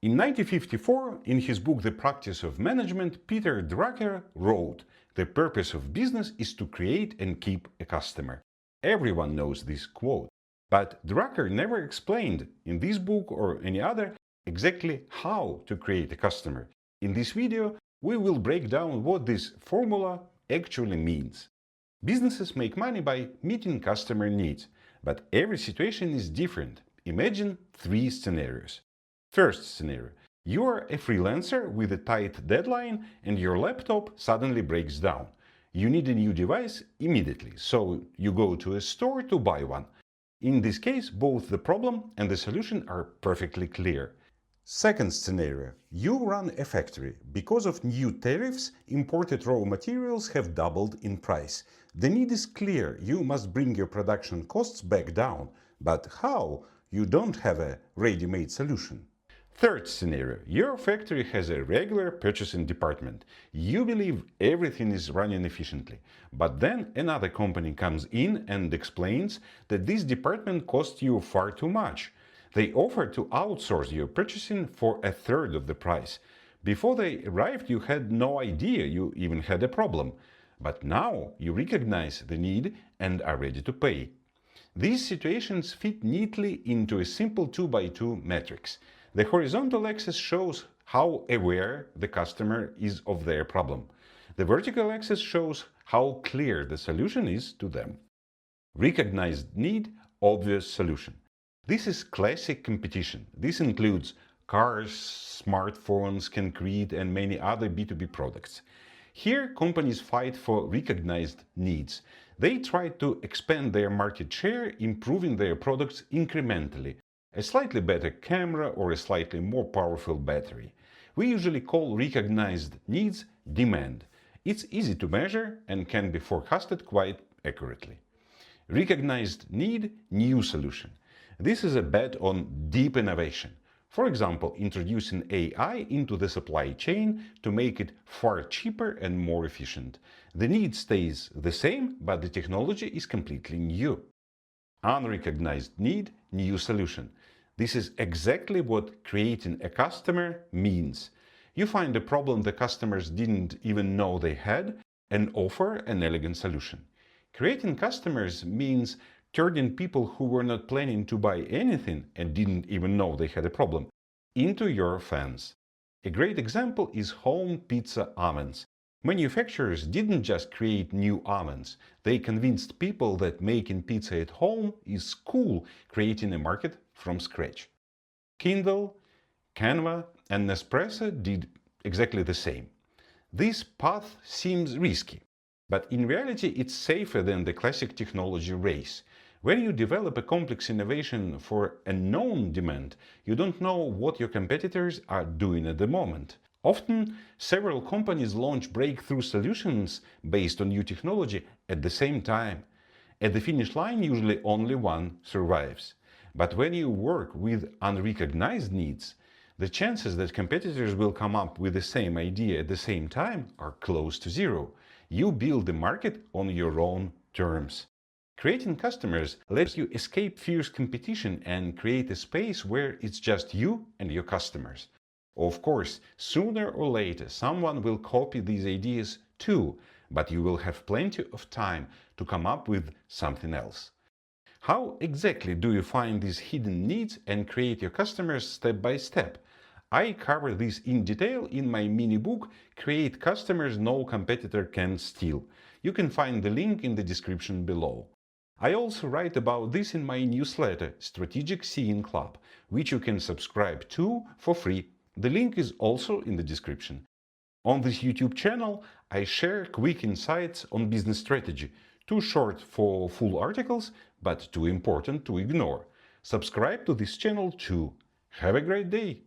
In 1954, in his book The Practice of Management, Peter Drucker wrote, "The purpose of business is to create and keep a customer." Everyone knows this quote. But Drucker never explained, in this book or any other, exactly how to create a customer. In this video, we will break down what this formula actually means. Businesses make money by meeting customer needs, but every situation is different. Imagine 3 scenarios. First scenario. You are a freelancer with a tight deadline and your laptop suddenly breaks down. You need a new device immediately, so you go to a store to buy one. In this case, both the problem and the solution are perfectly clear. Second scenario. You run a factory. Because of new tariffs, imported raw materials have doubled in price. The need is clear. You must bring your production costs back down. But how? You don't have a ready-made solution. Third scenario. Your factory has a regular purchasing department. You believe everything is running efficiently. But then another company comes in and explains that this department costs you far too much. They offer to outsource your purchasing for a third of the price. Before they arrived, you had no idea you even had a problem. But now you recognize the need and are ready to pay. These situations fit neatly into a simple 2x2 matrix. The horizontal axis shows how aware the customer is of their problem. The vertical axis shows how clear the solution is to them. Recognized need, obvious solution. This is classic competition. This includes cars, smartphones, concrete, and many other B2B products. Here, companies fight for recognized needs. They try to expand their market share, improving their products incrementally. A slightly better camera or a slightly more powerful battery. We usually call recognized needs demand. It's easy to measure and can be forecasted quite accurately. Recognized need, new solution. This is a bet on deep innovation. For example, introducing AI into the supply chain to make it far cheaper and more efficient. The need stays the same, but the technology is completely new. Unrecognized need, new solution. This is exactly what creating a customer means. You find a problem the customers didn't even know they had and offer an elegant solution. Creating customers means turning people who were not planning to buy anything and didn't even know they had a problem into your fans. A great example is home pizza ovens. Manufacturers didn't just create new ovens, they convinced people that making pizza at home is cool, creating a market from scratch. Kindle, Canva, and Nespresso did exactly the same. This path seems risky, but in reality it's safer than the classic technology race. When you develop a complex innovation for a known demand, you don't know what your competitors are doing at the moment. Often, several companies launch breakthrough solutions based on new technology at the same time. At the finish line, usually only one survives. But when you work with unrecognized needs, the chances that competitors will come up with the same idea at the same time are close to zero. You build the market on your own terms. Creating customers lets you escape fierce competition and create a space where it's just you and your customers. Of course, sooner or later someone will copy these ideas too, but you will have plenty of time to come up with something else. How exactly do you find these hidden needs and create your customers step by step? I cover this in detail in my mini book, Create Customers No Competitor Can Steal. You can find the link in the description below. I also write about this in my newsletter, Strategic Seeing Club, which you can subscribe to for free. The link is also in the description. On this YouTube channel, I share quick insights on business strategy, too short for full articles, but too important to ignore. Subscribe to this channel too. Have a great day!